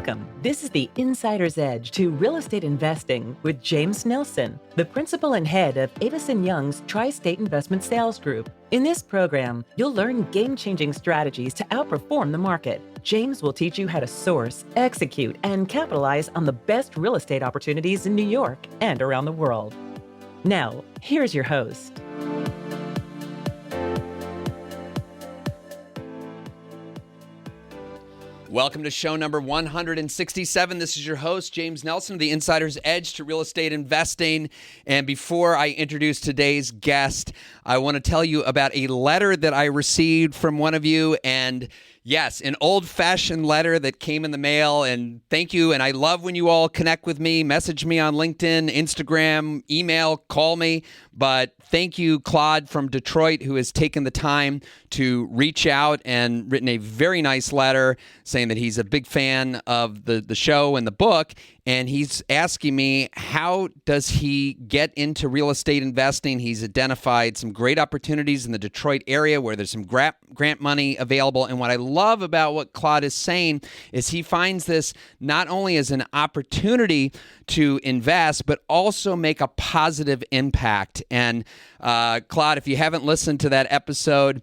Welcome. This is the Insider's Edge to Real Estate Investing with James Nelson, the principal and head of Avison Young's Tri-State Investment Sales Group. In this program, you'll learn game-changing strategies to outperform the market. James will teach you how to source, execute, and capitalize on the best real estate opportunities in New York and around the world. Now, here's your host. Welcome to show number 167. This is your host, James Nelson, of the Insider's Edge to Real Estate Investing. And before I introduce today's guest, I want to tell you about a letter that I received from one of you. And yes, an old-fashioned letter that came in the mail, and thank you. And I love when you all connect with me, message me on LinkedIn, Instagram, email, call me. But thank you, Claude from Detroit, who has taken the time to reach out and written a very nice letter saying that he's a big fan of the show and the book. And he's asking me, how does he get into real estate investing? He's identified some great opportunities in the Detroit area where there's some grant money available. And what I love about what Claude is saying is he finds this not only as an opportunity to invest, but also make a positive impact. And Claude, if you haven't listened to that episode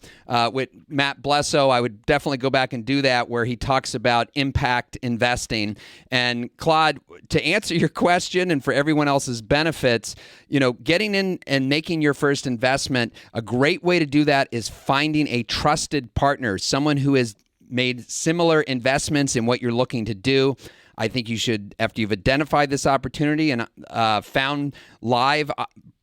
with Matt Blesso, I would definitely go back and do that, where he talks about impact investing. And Claude, to answer your question and for everyone else's benefits, you know, getting in and making your first investment, a great way to do that is finding a trusted partner, someone who has made similar investments in what you're looking to do. I think you should, after you've identified this opportunity and found live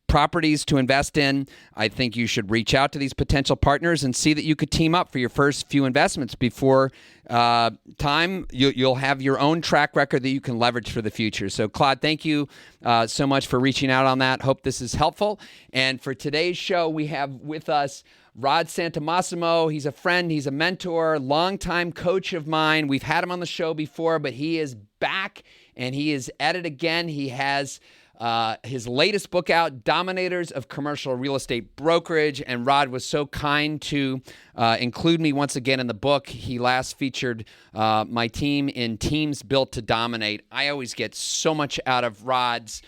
properties to invest in, I think you should reach out to these potential partners and see that you could team up for your first few investments before time. You'll have your own track record that you can leverage for the future. So, Claude, thank you so much for reaching out on that. Hope this is helpful. And for today's show, we have with us Rod Santomassimo. He's a friend, he's a mentor, longtime coach of mine. We've had him on the show before, but he is back and he is at it again. He has his latest book out, Dominators of Commercial Real Estate Brokerage, and Rod was so kind to include me once again in the book. He last featured my team in Teams Built to Dominate. I always get so much out of Rod's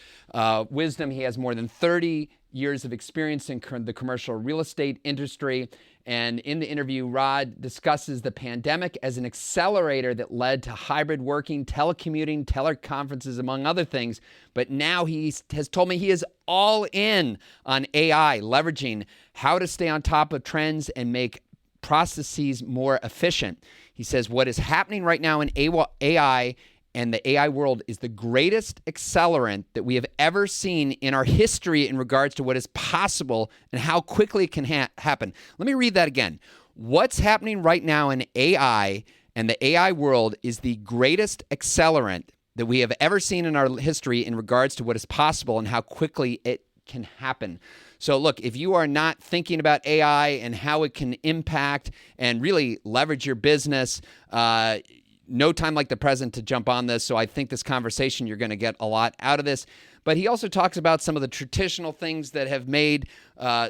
wisdom. He has more than 30 years of experience in the commercial real estate industry. And in the interview, Rod discusses the pandemic as an accelerator that led to hybrid working, telecommuting, teleconferences, among other things. But now he has told me he is all in on AI, leveraging how to stay on top of trends and make processes more efficient. He says what is happening right now in AI and the AI world is the greatest accelerant that we have ever seen in our history in regards to what is possible and how quickly it can happen. Let me read that again. What's happening right now in AI and the AI world is the greatest accelerant that we have ever seen in our history in regards to what is possible and how quickly it can happen. So look, if you are not thinking about AI and how it can impact and really leverage your business, no time like the present to jump on this. So I think this conversation, you're going to get a lot out of this. But he also talks about some of the traditional things that have made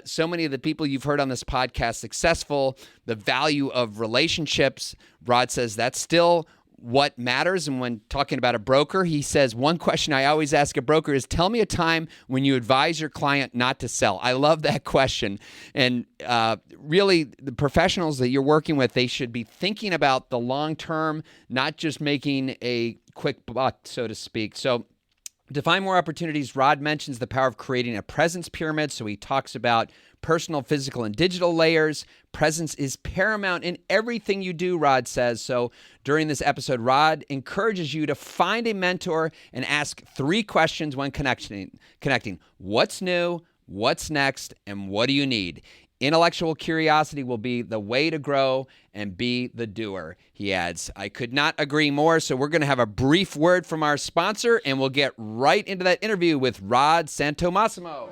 so many of the people you've heard on this podcast successful, the value of relationships. Rod says that's still what matters. And when talking about a broker, he says, one question I always ask a broker is, tell me a time when you advise your client not to sell. I love that question. And really, the professionals that you're working with, they should be thinking about the long term, not just making a quick buck, so to speak. So to find more opportunities, Rod mentions the power of creating a presence pyramid. So he talks about personal, physical, and digital layers. Presence is paramount in everything you do, Rod says. So during this episode, Rod encourages you to find a mentor and ask 3 questions when connecting. What's new? What's next? And what do you need? Intellectual curiosity will be the way to grow and be the doer, he adds. I could not agree more, so we're going to have a brief word from our sponsor, and we'll get right into that interview with Rod Santomassimo.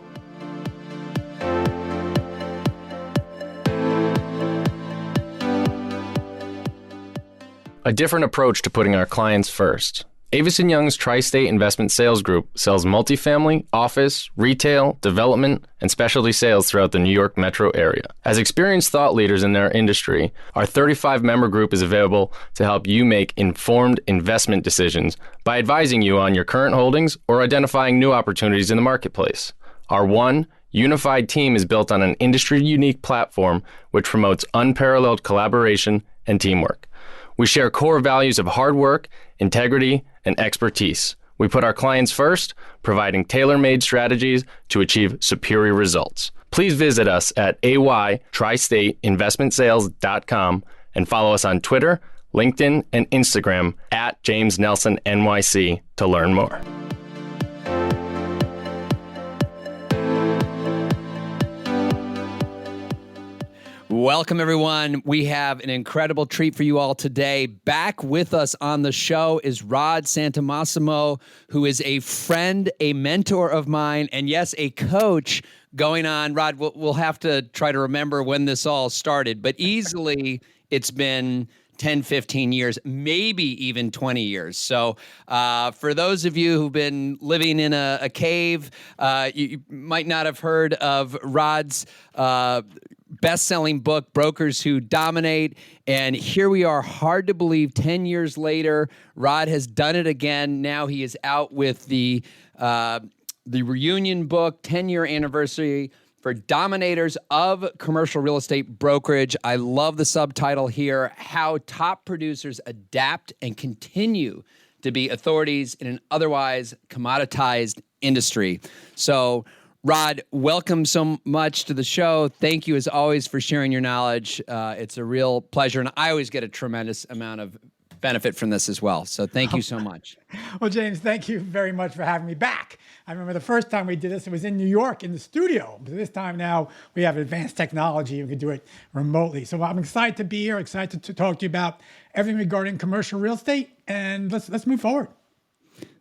A different approach to putting our clients first. Avison Young's Tri-State Investment Sales Group sells multifamily, office, retail, development, and specialty sales throughout the New York metro area. As experienced thought leaders in their industry, our 35-member group is available to help you make informed investment decisions by advising you on your current holdings or identifying new opportunities in the marketplace. Our one unified team is built on an industry-unique platform which promotes unparalleled collaboration and teamwork. We share core values of hard work, integrity, and expertise. We put our clients first, providing tailor-made strategies to achieve superior results. Please visit us at aytristateinvestmentsales.com and follow us on Twitter, LinkedIn, and Instagram at James Nelson NYC to learn more. Welcome, everyone. We have an incredible treat for you all today. Back with us on the show is Rod Santomassimo, who is a friend, a mentor of mine, and yes, a coach going on. Rod, we'll have to try to remember when this all started, but easily it's been 10, 15 years, maybe even 20 years. So for those of you who've been living in a cave, you might not have heard of Rod's best-selling book, Brokers Who Dominate. And here we are, hard to believe, 10 years later, Rod has done it again. Now he is out with the reunion book, 10-year anniversary for Dominators of Commercial Real Estate Brokerage. I love the subtitle here, How Top Producers Adapt and Continue to Be Authorities in an Otherwise Commoditized Industry. So, Rod, welcome so much to the show. Thank you, as always, for sharing your knowledge. It's a real pleasure, and I always get a tremendous amount of benefit from this as well. So thank you so much. Well, James, thank you very much for having me back. I remember the first time we did this, it was in New York in the studio. But this time now we have advanced technology. We can do it remotely. So I'm excited to be here, excited to talk to you about everything regarding commercial real estate. And let's move forward.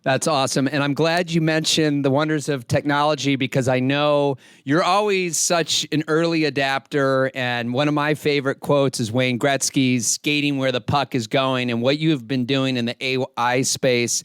That's awesome. And I'm glad you mentioned the wonders of technology because I know you're always such an early adapter. And one of my favorite quotes is Wayne Gretzky's skating where the puck is going. And what you have been doing in the AI space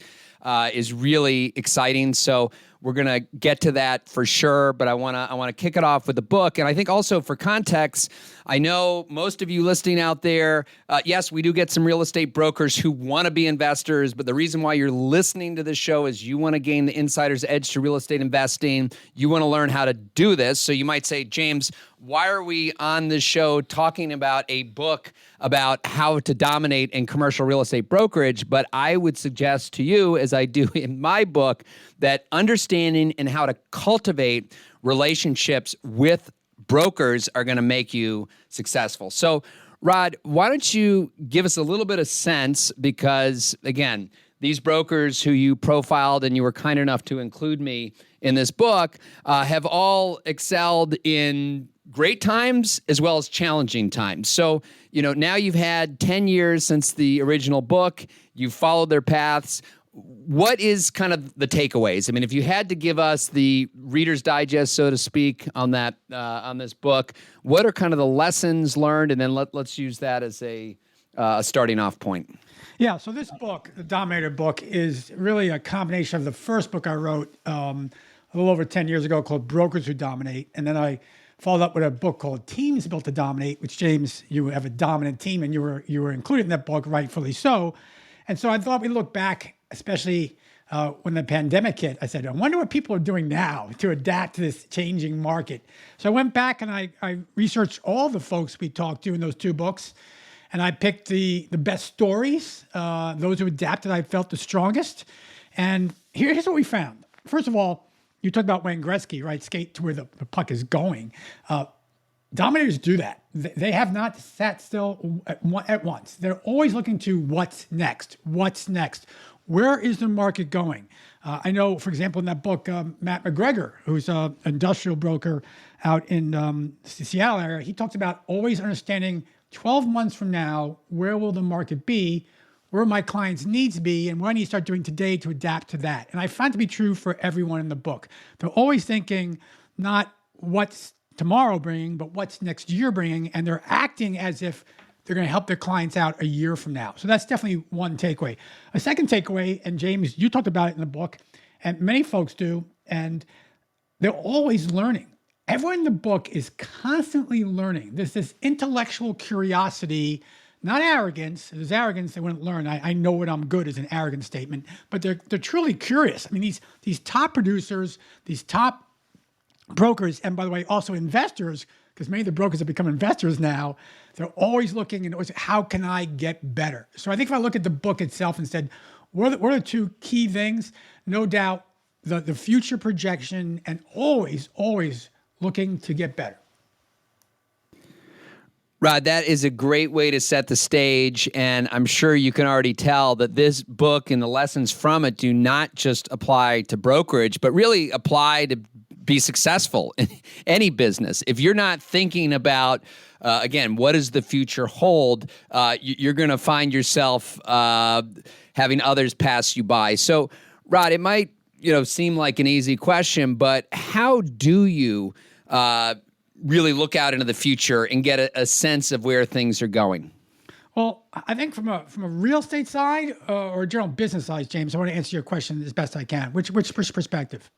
is really exciting. So we're going to get to that for sure, but I want to kick it off with the book. And I think also for context, I know most of you listening out there, yes, we do get some real estate brokers who want to be investors, but the reason why you're listening to this show is you want to gain the insider's edge to real estate investing. You want to learn how to do this. So you might say, James, why are we on this show talking about a book about how to dominate in commercial real estate brokerage? But I would suggest to you, as I do in my book, that understanding and how to cultivate relationships with brokers are going to make you successful. So, Rod, why don't you give us a little bit of sense? Because, again, these brokers who you profiled and you were kind enough to include me in this book have all excelled in great times as well as challenging times. So, now you've had 10 years since the original book. You've followed their paths. What is kind of the takeaways? I mean, if you had to give us the Reader's Digest, so to speak, on that on this book, what are kind of the lessons learned? And then let's use that as a starting off point. Yeah, so this book, the Dominator book, is really a combination of the first book I wrote a little over 10 years ago called Brokers Who Dominate. And then I followed up with a book called Teams Built to Dominate, which, James, you have a dominant team and you were included in that book, rightfully so. And so I thought we'd look back, especially when the pandemic hit. I said, I wonder what people are doing now to adapt to this changing market. So I went back and I researched all the folks we talked to in those two books. And I picked the best stories, those who adapted I felt the strongest. And here's what we found. First of all, you talked about Wayne Gretzky, right? Skate to where the puck is going. Dominators do that. They have not sat still at once. They're always looking to what's next. What's next? Where is the market going? I know, for example, in that book, Matt McGregor, who's an industrial broker out in the Seattle area, he talks about always understanding 12 months from now, where will the market be? Where my clients' needs be, and what I need to start doing today to adapt to that. And I find to be true for everyone in the book. They're always thinking not what's tomorrow bringing, but what's next year bringing, and they're acting as if they're going to help their clients out a year from now. So that's definitely one takeaway. A second takeaway, and James, you talked about it in the book, and many folks do, and they're always learning. Everyone in the book is constantly learning. There's this intellectual curiosity, not arrogance. If there's arrogance, they wouldn't learn. I know what I'm good is an arrogant statement, but they're truly curious. I mean, these top producers, these top brokers, and by the way, also investors, because many of the brokers have become investors now, they're always looking and always, how can I get better? So I think if I look at the book itself and said, what are the two key things? No doubt the future projection and always looking to get better. Rod, that is a great way to set the stage, and I'm sure you can already tell that this book and the lessons from it do not just apply to brokerage, but really apply to be successful in any business. If you're not thinking about, again, what does the future hold, you're going to find yourself having others pass you by. So, Rod, it might seem like an easy question, but how do you really look out into the future and get a sense of where things are going? Well, I think from a real estate side or a general business side, James, I want to answer your question as best I can. Which perspective?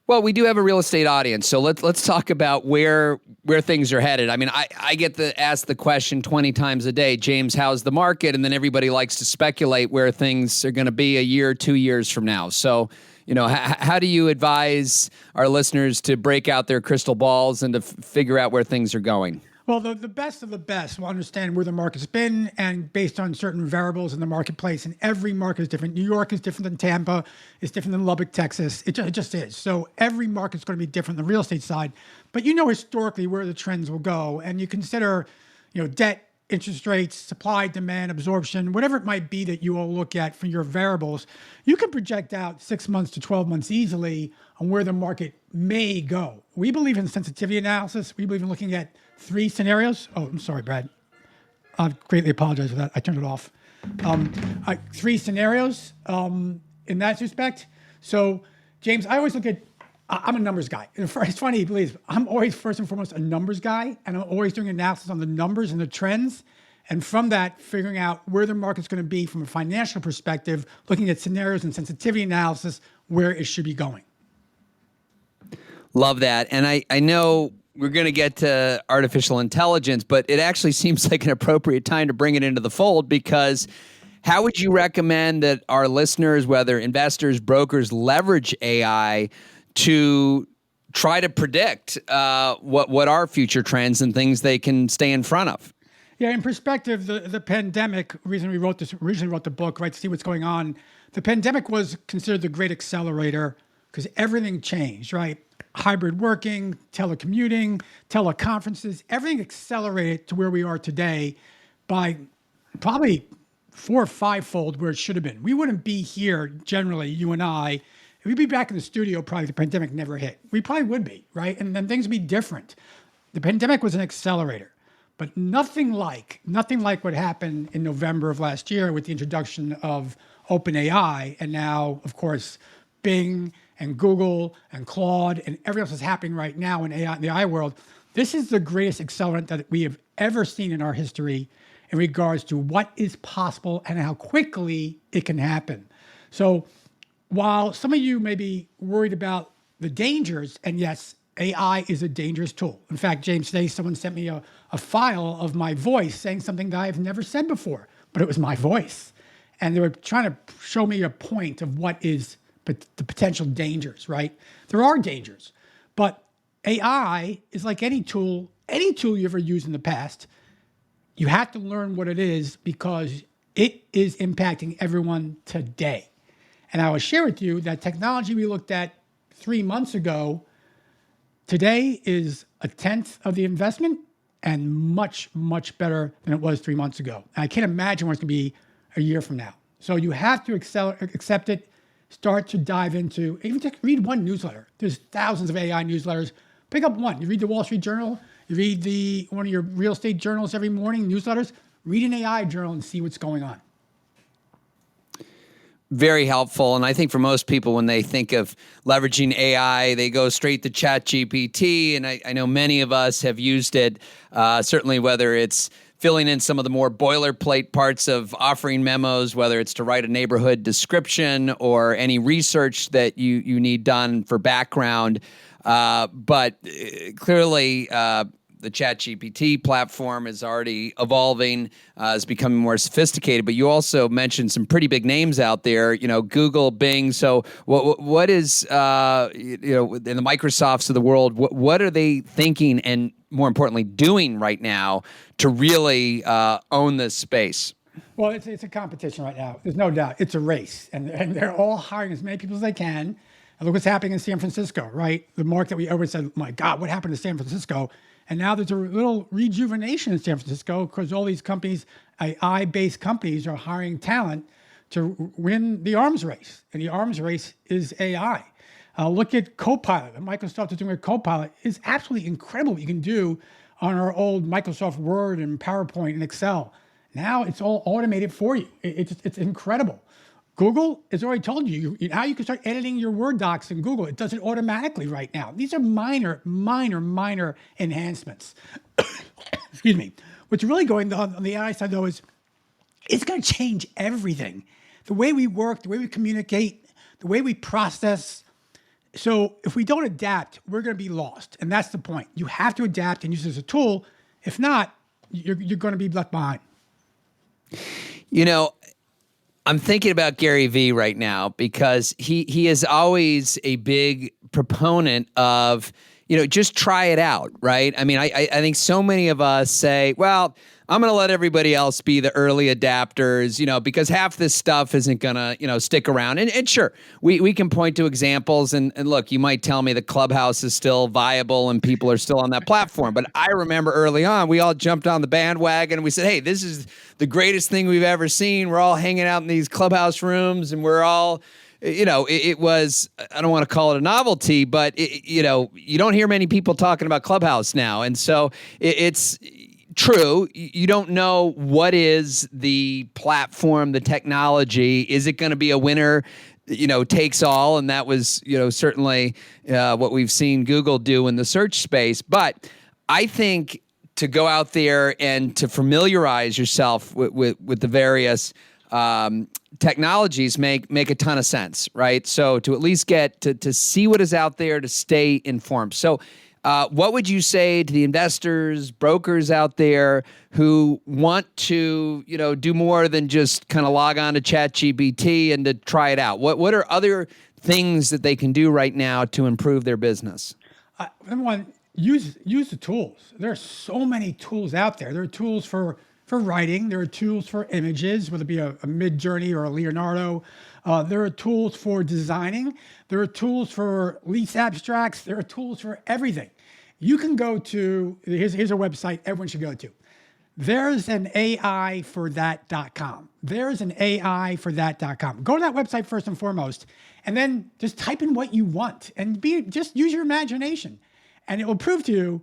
Well, we do have a real estate audience, so let's talk about where things are headed. I mean, I get to ask the question 20 times a day, James, how's the market? And then everybody likes to speculate where things are going to be a year, 2 years from now. So, how do you advise our listeners to break out their crystal balls and to figure out where things are going? Well, the best of the best will understand where the market's been and based on certain variables in the marketplace. And every market is different. New York is different than Tampa. It's different than Lubbock, Texas. It just is. So every market's going to be different on the real estate side. But historically where the trends will go. And you consider, debt, interest rates, supply, demand, absorption, whatever it might be that you all look at for your variables, you can project out 6 months to 12 months easily on where the market may go. We believe in sensitivity analysis. We believe in looking at 3 scenarios. Oh, I'm sorry, Brad. I greatly apologize for that. I turned it off. 3 scenarios in that respect. So, James, I always look at, I'm a numbers guy. It's funny, please. I'm always first and foremost a numbers guy, and I'm always doing analysis on the numbers and the trends. And from that, figuring out where the market's going to be from a financial perspective, looking at scenarios and sensitivity analysis, where it should be going. Love that. And I know we're going to get to artificial intelligence, but it actually seems like an appropriate time to bring it into the fold, because how would you recommend that our listeners, whether investors, brokers, leverage AI to try to predict what are future trends and things they can stay in front of? Yeah, in perspective, the pandemic, reason we originally wrote the book, right, to see what's going on, the pandemic was considered the great accelerator because everything changed, right? Hybrid working, telecommuting, teleconferences, everything accelerated to where we are today by probably 4 or 5-fold where it should have been. We wouldn't be here, generally, you and I. We'd be back in the studio probably if the pandemic never hit. We probably would be, right? And then things would be different. The pandemic was an accelerator, but nothing like what happened in November of last year with the introduction of OpenAI, and now, of course, Bing and Google and Claude and everything else that's happening right now in AI, in the AI world. This is the greatest accelerant that we have ever seen in our history in regards to what is possible and how quickly it can happen. So while some of you may be worried about the dangers, and yes, AI is a dangerous tool. In fact, James, today someone sent me a file of my voice saying something that I've never said before, but it was my voice. And they were trying to show me a point of what is the potential dangers, right? There are dangers, but AI is like any tool you ever used in the past. You have to learn what it is because it is impacting everyone today. And I will share with you that technology we looked at 3 months ago, today is 1/10 of the investment and much, much better than it was 3 months ago. And I can't imagine what it's going to be a year from now. So you have to accept it, start to dive into, even just read one newsletter. There's thousands of AI newsletters. Pick up one. You read the Wall Street Journal, you read one of your real estate journals every morning, newsletters, read an AI journal and see what's going on. Very helpful. And I think for most people, when they think of leveraging AI, they go straight to ChatGPT. And I know many of us have used it, certainly whether it's filling in some of the more boilerplate parts of offering memos, whether it's to write a neighborhood description or any research that you need done for background. But clearly, the ChatGPT platform is already evolving, is becoming more sophisticated. But you also mentioned some pretty big names out there, Google, Bing. So what is, in the Microsofts of the world, what are they thinking and more importantly doing right now to really own this space? Well, it's a competition right now. There's no doubt. It's a race. And they're all hiring as many people as they can. And look what's happening in San Francisco, right? The market that we always said, my God, what happened to San Francisco? And now there's a little rejuvenation in San Francisco because all these companies, AI-based companies, are hiring talent to win the arms race. And the arms race is AI. Look at Copilot. What Microsoft is doing with Copilot is absolutely incredible what you can do on our old Microsoft Word and PowerPoint and Excel. Now it's all automated for you. It's incredible. Google has already told you how you can start editing your Word docs in Google. It does it automatically right now. These are minor enhancements. Excuse me. What's really going on the AI side, though, is it's going to change everything. The way we work, the way we communicate, the way we process. So if we don't adapt, we're going to be lost. And that's the point. You have to adapt and use it as a tool. If not, you're going to be left behind. I'm thinking about Gary Vee right now because he is always a big proponent of, just try it out, right? I mean, I think so many of us say, well, I'm going to let everybody else be the early adapters, because half this stuff isn't going to, stick around. And sure, we can point to examples and look, you might tell me the Clubhouse is still viable and people are still on that platform. But I remember early on, we all jumped on the bandwagon and we said, hey, this is the greatest thing we've ever seen. We're all hanging out in these Clubhouse rooms and we're all, it was, I don't want to call it a novelty, but, you don't hear many people talking about Clubhouse now. And so it's true. You don't know what is the platform, the technology. Is it going to be a winner, takes all? And that was, certainly what we've seen Google do in the search space. But I think to go out there and to familiarize yourself with the various technologies make a ton of sense, right? So to at least get to see what is out there, to stay informed. So what would you say to the investors, brokers out there who want to, do more than just kind of log on to ChatGPT and to try it out? What are other things that they can do right now to improve their business? Number one, use the tools. There are so many tools out there. There are tools for writing. There are tools for images, whether it be a Mid-Journey or a Leonardo. There are tools for designing. There are tools for lease abstracts. There are tools for everything. You can go to, here's a website everyone should go to. There's an AI for that.com. There's an AI for that.com. Go to that website first and foremost, and then just type in what you want and just use your imagination. And it will prove to you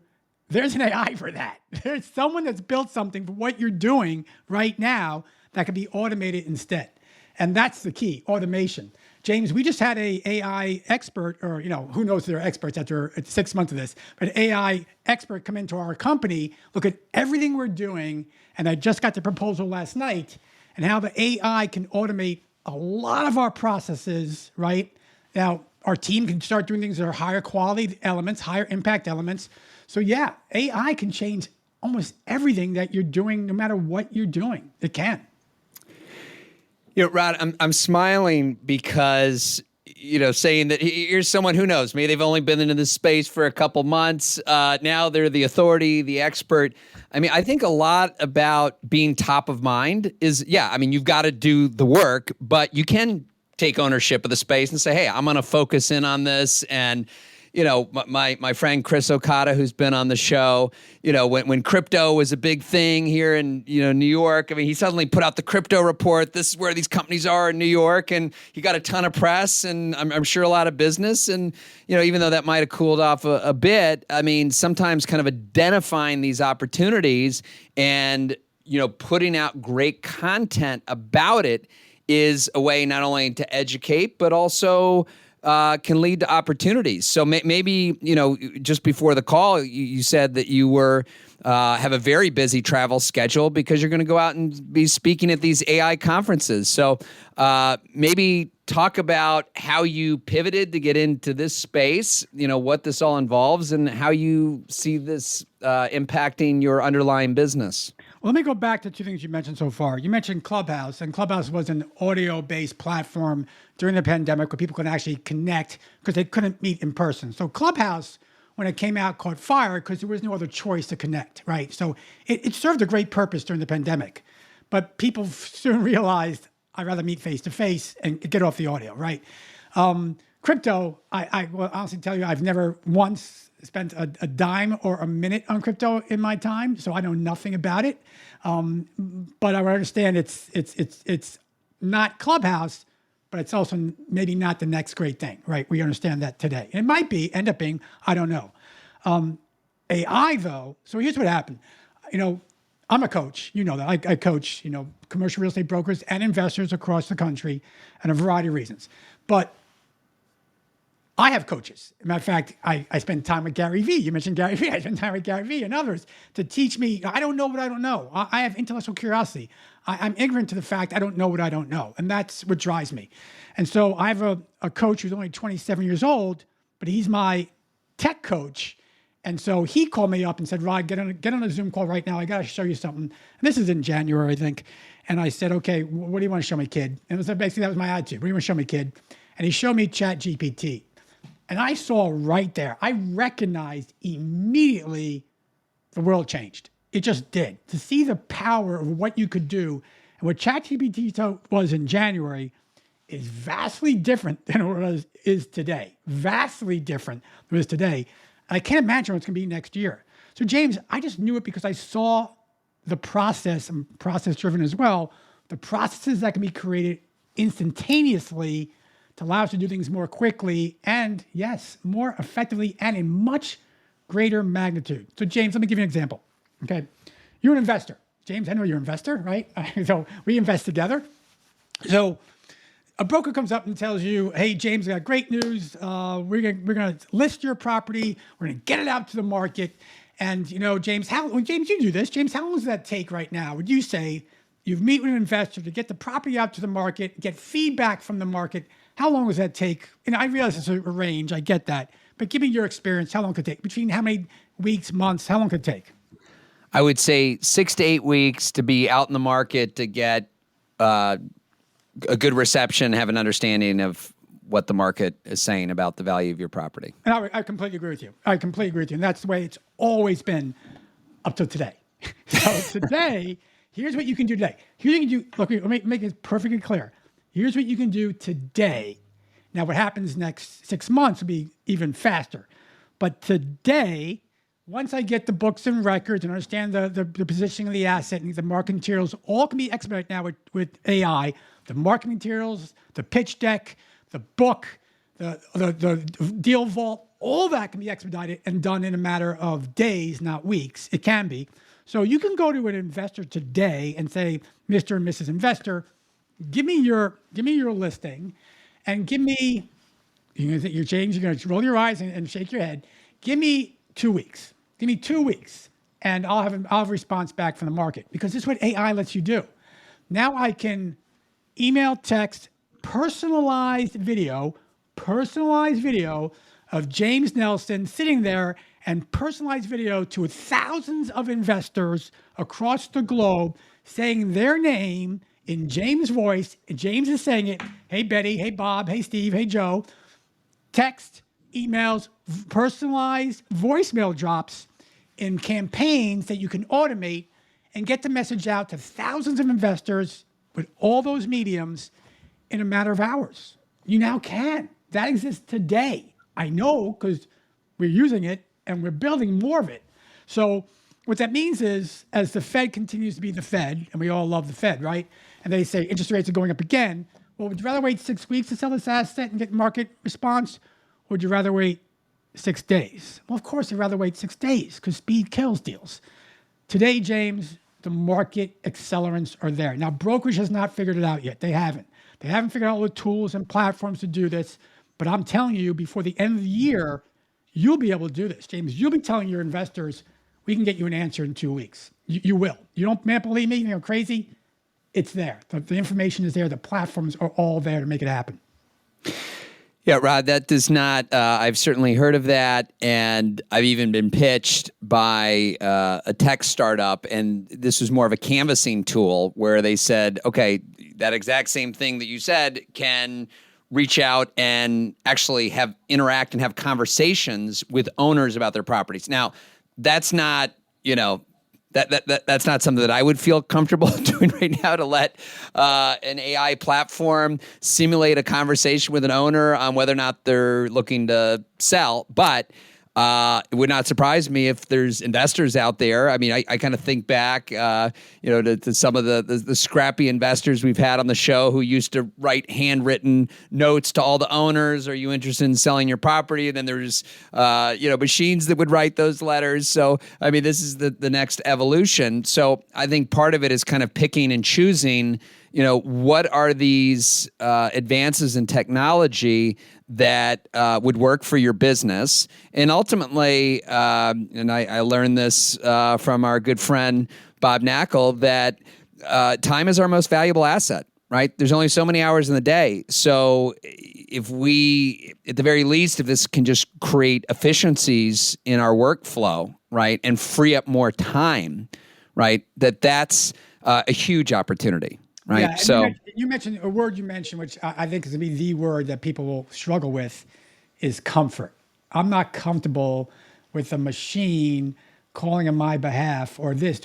there's an AI for that. There's someone that's built something for what you're doing right now that can be automated instead. And that's the key, automation. James, we just had a AI expert, or who knows if they're experts after 6 months of this, but AI expert come into our company, look at everything we're doing, and I just got the proposal last night, and how the AI can automate a lot of our processes, right? Now, our team can start doing things that are higher quality elements, higher impact elements. So yeah, AI can change almost everything that you're doing, no matter what you're doing. It can. Rod, I'm smiling because, saying that here's someone who knows me. They've only been in this space for a couple months. Now they're the authority, the expert. I mean, I think a lot about being top of mind is, you've got to do the work, but you can take ownership of the space and say, hey, I'm going to focus in on this. And, my friend Chris Okada, who's been on the show, when crypto was a big thing here in, New York, he suddenly put out the crypto report. This is where these companies are in New York. And he got a ton of press and I'm sure a lot of business. And, even though that might have cooled off a bit, sometimes kind of identifying these opportunities and, putting out great content about it is a way not only to educate, but also can lead to opportunities. So maybe, just before the call, you said that you were have a very busy travel schedule because you're going to go out and be speaking at these AI conferences. So maybe talk about how you pivoted to get into this space, what this all involves and how you see this impacting your underlying business. Well, let me go back to two things you mentioned so far. You mentioned Clubhouse, and Clubhouse was an audio-based platform during the pandemic where people could actually connect because they couldn't meet in person. So Clubhouse, when it came out, caught fire because there was no other choice to connect, right? So it served a great purpose during the pandemic. But people soon realized, I'd rather meet face-to-face and get off the audio, right? Crypto, I will honestly tell you, I've never once spent a dime or a minute on crypto in my time, so I know nothing about it. But I understand it's not Clubhouse, but it's also maybe not the next great thing, right? We understand that today. It might end up being, I don't know. AI though, so here's what happened. I'm a coach, that. I coach, commercial real estate brokers and investors across the country and a variety of reasons. But I have coaches. As a matter of fact, I spend time with Gary Vee. You mentioned Gary Vee. I spend time with Gary Vee and others to teach me. I don't know what I don't know. I have intellectual curiosity. I'm ignorant to the fact I don't know what I don't know. And that's what drives me. And so I have a coach who's only 27 years old, but he's my tech coach. And so he called me up and said, Rod, get on a Zoom call right now. I got to show you something. And this is in January, I think. And I said, okay, what do you want to show me, kid? And basically that was my attitude. What do you want to show me, kid? And he showed me ChatGPT. And I saw right there, I recognized immediately the world changed. It just did. To see the power of what you could do and what ChatGPT was in January is vastly different than what it is today. Vastly different than it is today. And I can't imagine what it's going to be next year. So James, I just knew it because I saw the process, and process-driven as well, the processes that can be created instantaneously to allow us to do things more quickly and, yes, more effectively and in much greater magnitude. So James, let me give you an example, okay? You're an investor. James, I know you're an investor, right? So we invest together. So a broker comes up and tells you, hey, James, I got great news. We're gonna list your property. We're gonna get it out to the market. And, James, James, you do this. James, how long does that take right now? Would you say you meet with an investor to get the property out to the market, get feedback from the market? How long does that take? And I realize it's a range. I get that. But give me your experience. How long could it take? Between how many weeks, months? How long could it take? I would say 6 to 8 weeks to be out in the market to get a good reception, have an understanding of what the market is saying about the value of your property. And I completely agree with you. And that's the way it's always been up to today. So today, here's what you can do today. Here's what you can do. Look, let me make it perfectly clear. Here's what you can do today. Now, what happens next 6 months will be even faster. But today, once I get the books and records and understand the positioning of the asset and the marketing materials, all can be expedited now with AI. The marketing materials, the pitch deck, the book, the deal vault, all that can be expedited and done in a matter of days, not weeks. It can be. So you can go to an investor today and say, Mr. and Mrs. Investor, give me your listing and give me, you're going to roll your eyes and shake your head. Give me 2 weeks. Give me 2 weeks and I'll have a response back from the market because this is what AI lets you do. Now I can email, text, personalized video of James Nelson sitting there and personalized video to thousands of investors across the globe saying their name in James' voice. James is saying it. Hey, Betty. Hey, Bob. Hey, Steve. Hey, Joe. Text, emails, personalized voicemail drops in campaigns that you can automate and get the message out to thousands of investors with all those mediums in a matter of hours. You now can. That exists today. I know because we're using it and we're building more of it. So what that means is as the Fed continues to be the Fed, and we all love the Fed, right? And they say interest rates are going up again. Well, would you rather wait 6 weeks to sell this asset and get market response? Or would you rather wait 6 days? Well, of course, I'd rather wait 6 days because speed kills deals. Today, James, the market accelerants are there. Now, Brokerage has not figured it out yet. They haven't. They haven't figured out all the tools and platforms to do this. But I'm telling you, before the end of the year, you'll be able to do this. James, you'll be telling your investors, we can get you an answer in 2 weeks. You will. You don't believe me? Crazy? It's there. The information is there. The platforms are all there to make it happen. Yeah, Rod, that does not, I've certainly heard of that, and I've even been pitched by a tech startup, and this was more of a canvassing tool where they said, okay, that exact same thing that you said can reach out and actually interact and have conversations with owners about their properties. Now, that's not, that's not something that I would feel comfortable doing right now, to let an AI platform simulate a conversation with an owner on whether or not they're looking to sell. But it would not surprise me if there's investors out there. I mean, I kind of think back, to some of the scrappy investors we've had on the show who used to write handwritten notes to all the owners. Are you interested in selling your property? And then there's, machines that would write those letters. So, I mean, this is the next evolution. So I think part of it is kind of picking and choosing, what are these advances in technology that would work for your business. And ultimately, and I learned this from our good friend, Bob Knackel, that time is our most valuable asset, right? There's only so many hours in the day. So if we, at the very least, if this can just create efficiencies in our workflow, right, and free up more time, right, that's a huge opportunity. Right. Yeah, so you mentioned a word which I think is going to be the word that people will struggle with, is comfort. I'm not comfortable with a machine calling on my behalf or this.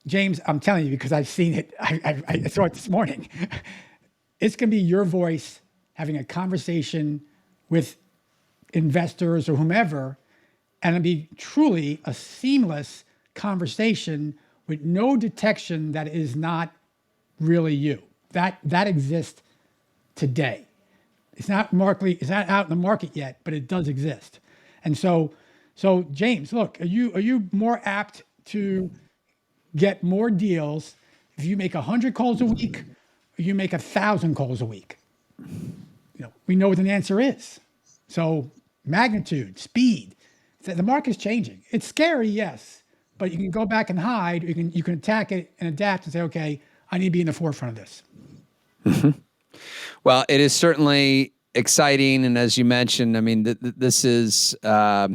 James, I'm telling you, because I've seen it. I saw it this morning. It's going to be your voice having a conversation with investors or whomever, and it'll be truly a seamless conversation with no detection that is not really you. That exists today. It's not out in the market yet, but it does exist. And so James, look, are you more apt to get more deals if you make 100 calls a week or you make 1,000 calls a week? We know what the answer is. So magnitude, speed, the market's changing. It's scary, yes, but you can go back and hide. You can attack it and adapt and say, okay, I need to be in the forefront of this. Mm-hmm. Well, it is certainly exciting. And as you mentioned, I mean, this is a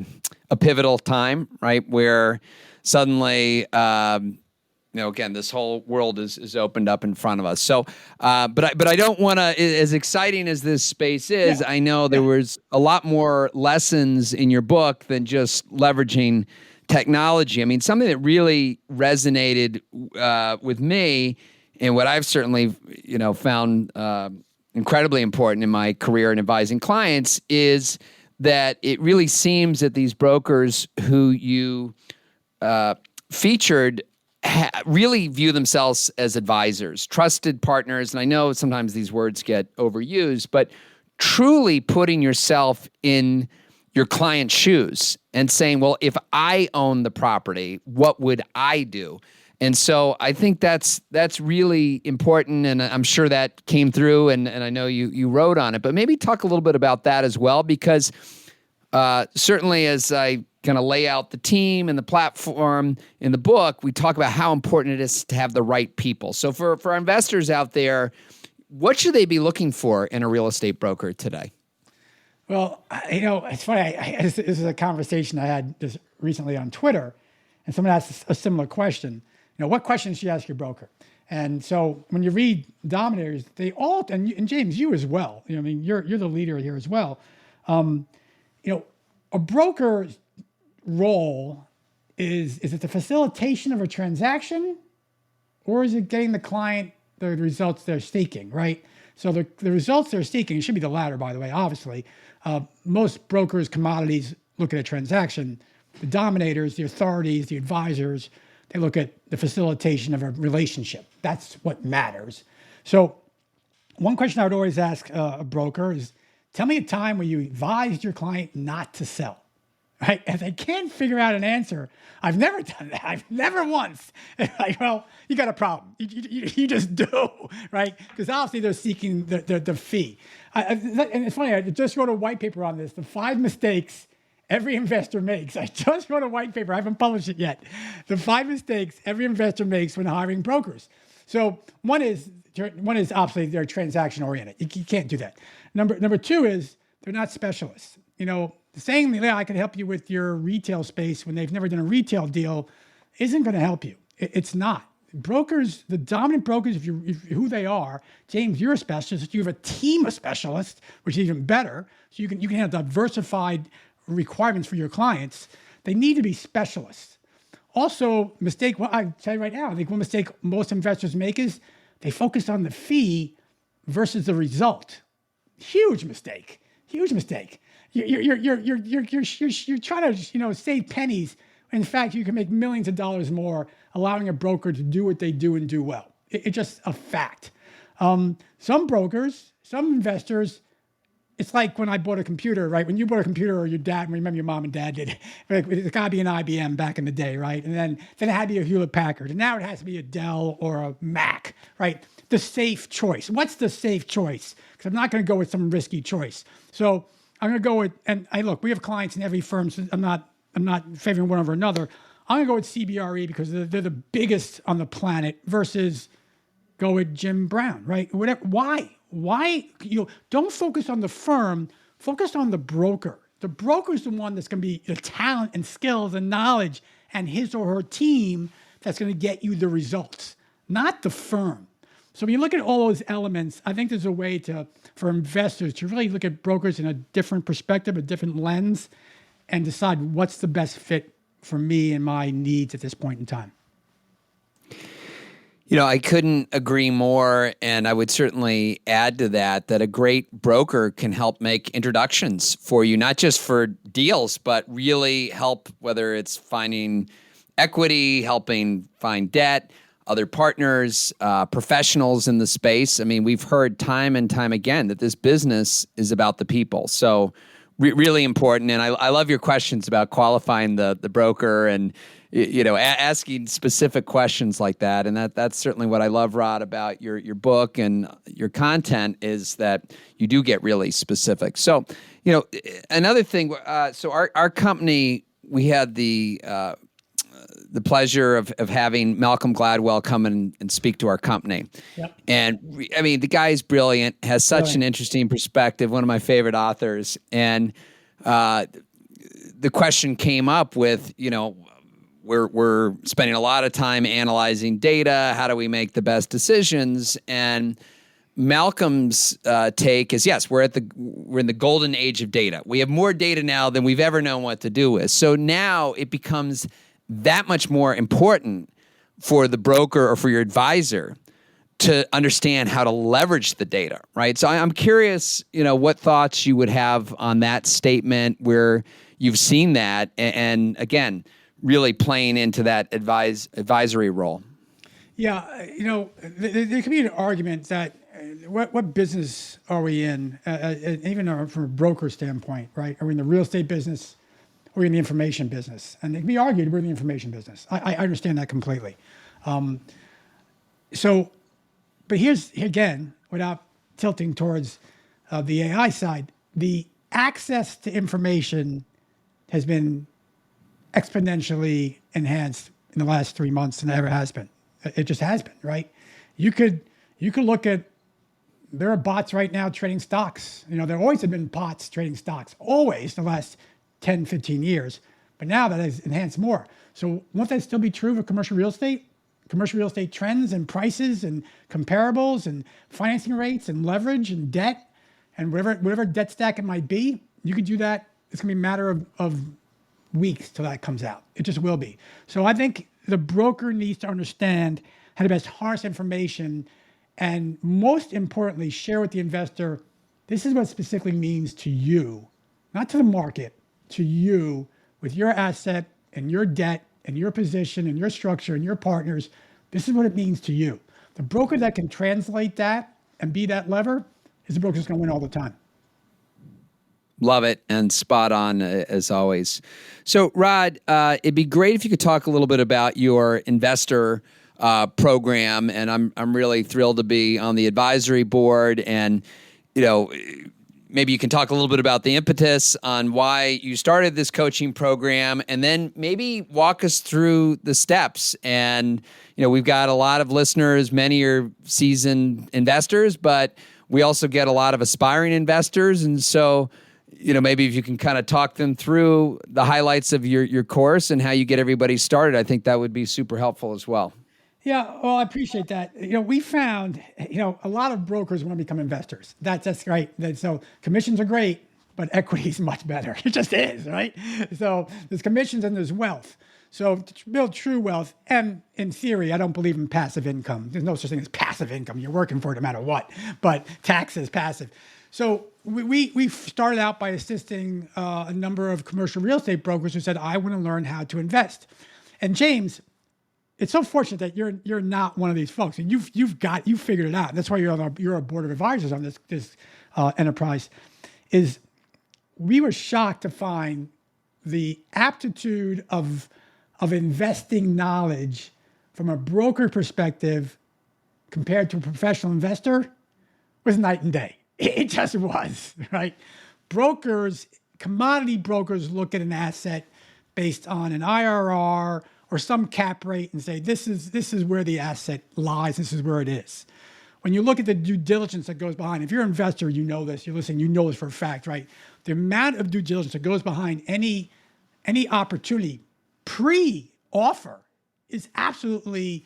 pivotal time, right? Where suddenly, again, this whole world is opened up in front of us. So, but I don't want to, as exciting as this space is, I know there was a lot more lessons in your book than just leveraging technology. I mean, something that really resonated with me, and what I've certainly, found incredibly important in my career in advising clients, is that it really seems that these brokers who you featured really view themselves as advisors, trusted partners. And I know sometimes these words get overused, but truly putting yourself in your client's shoes and saying, well, if I own the property, what would I do? And so I think that's really important, and I'm sure that came through, and I know you wrote on it. But maybe talk a little bit about that as well, because certainly as I kind of lay out the team and the platform in the book, we talk about how important it is to have the right people. So for our investors out there, what should they be looking for in a real estate broker today? Well, it's funny. This is a conversation I had just recently on Twitter, and someone asked a similar question. What questions should you ask your broker? And so when you read Dominators, they all, and James, you as well. You're the leader here as well. A broker's role is it the facilitation of a transaction, or is it getting the client the results they're seeking, right? So the results they're seeking, it should be the latter, by the way, obviously. Most brokers, commodities, look at a transaction. The Dominators, the authorities, the advisors, they look at the facilitation of a relationship. That's what matters. So one question I would always ask a broker is, tell me a time where you advised your client not to sell, right? If they can't figure out an answer, I've never done that. I've never once. Like, well, you got a problem. You just do, right? Because obviously they're seeking the fee. And it's funny, I just wrote a white paper on this, the 5 mistakes every investor makes. I just wrote a white paper. I haven't published it yet. The 5 mistakes every investor makes when hiring brokers. So one is obviously they're transaction oriented. You can't do that. Number 2 is they're not specialists. Saying that I can help you with your retail space when they've never done a retail deal isn't going to help you. It's not. Brokers, the dominant brokers, if who they are, James, you're a specialist. You have a team of specialists, which is even better. So you can have diversified requirements for your clients. They need to be specialists. Also, I tell you right now, I think one mistake most investors make is they focus on the fee versus the result. Huge mistake. Huge mistake. You're trying to save pennies. In fact, you can make millions of dollars more allowing a broker to do what they do and do well. It's just a fact. Some brokers, some investors, it's like when I bought a computer, right? When you bought a computer, or your dad, remember your mom and dad did, it's got to be an IBM back in the day, right? And then it had to be a Hewlett Packard. And now it has to be a Dell or a Mac, right? The safe choice. What's the safe choice? Because I'm not going to go with some risky choice. So I'm going to go with, look, we have clients in every firm, so I'm not favoring one over another. I'm going to go with CBRE because they're the biggest on the planet versus go with Jim Brown, right? Whatever. Why? Don't focus on the firm, focus on the broker. The broker is the one that's going to be the talent and skills and knowledge and his or her team that's going to get you the results, not the firm. So when you look at all those elements, I think there's a way for investors to really look at brokers in a different perspective, a different lens, and decide what's the best fit for me and my needs at this point in time. I couldn't agree more, and I would certainly add to that a great broker can help make introductions for you, not just for deals, but really help, whether it's finding equity, helping find debt, other partners, professionals in the space. I mean, we've heard time and time again that this business is about the people. So really important. And I love your questions about qualifying the broker and, asking specific questions like that. And that's certainly what I love, Rod, about your book and your content is that you do get really specific. So, another thing, so our company, we had the pleasure of having Malcolm Gladwell come in and speak to our company. Yep. And the guy is brilliant, has such an interesting perspective, one of my favorite authors. And the question came up with, we're spending a lot of time analyzing data. How do we make the best decisions? And Malcolm's take is, yes, we're in the golden age of data. We have more data now than we've ever known what to do with. So now it becomes that much more important for the broker or for your advisor to understand how to leverage the data, right? So I'm curious, what thoughts you would have on that statement where you've seen that, and again, really playing into that advisory role. Yeah, there can be an argument that what business are we in, even from a broker standpoint, right? Are we in the real estate business? Or in the information business? And it can be argued we're in the information business. I understand that completely. But here's, again, without tilting towards the AI side, the access to information has been exponentially enhanced in the last 3 months than it ever has been. It just has been, right? You could look at, there are bots right now trading stocks. There always have been bots trading stocks, always the last 10, 15 years, but now that has enhanced more. So won't that still be true for commercial real estate? Commercial real estate trends and prices and comparables and financing rates and leverage and debt and whatever debt stack it might be, you could do that. It's gonna be a matter of weeks till that comes out. It just will be. So I think the broker needs to understand how to best harness information and most importantly, share with the investor, this is what it specifically means to you, not to the market, to you with your asset and your debt and your position and your structure and your partners. This is what it means to you. The broker that can translate that and be that lever is the broker that's going to win all the time. Love it and spot on as always. So, Rod, it'd be great if you could talk a little bit about your investor program. And I'm really thrilled to be on the advisory board. And maybe you can talk a little bit about the impetus on why you started this coaching program, and then maybe walk us through the steps. And, we've got a lot of listeners, many are seasoned investors, but we also get a lot of aspiring investors. And so, maybe if you can kind of talk them through the highlights of your course and how you get everybody started, I think that would be super helpful as well. Yeah, well, I appreciate that. We found, a lot of brokers want to become investors. That's right. So commissions are great, but equity is much better. It just is, right? So there's commissions and there's wealth. So to build true wealth, and in theory, I don't believe in passive income. There's no such thing as passive income. You're working for it no matter what, but tax is passive. So we started out by assisting a number of commercial real estate brokers who said, I want to learn how to invest. And James, it's so fortunate that you're not one of these folks, and you've figured it out. And that's why you're a board of advisors on this enterprise. Is we were shocked to find the aptitude of investing knowledge from a broker perspective compared to a professional investor was night and day. It just was, right? Commodity brokers look at an asset based on an IRR or some cap rate and say, this is where the asset lies, this is where it is. When you look at the due diligence that goes behind, if you're an investor, you know this, you're listening, you know this for a fact, right? The amount of due diligence that goes behind any opportunity pre-offer is absolutely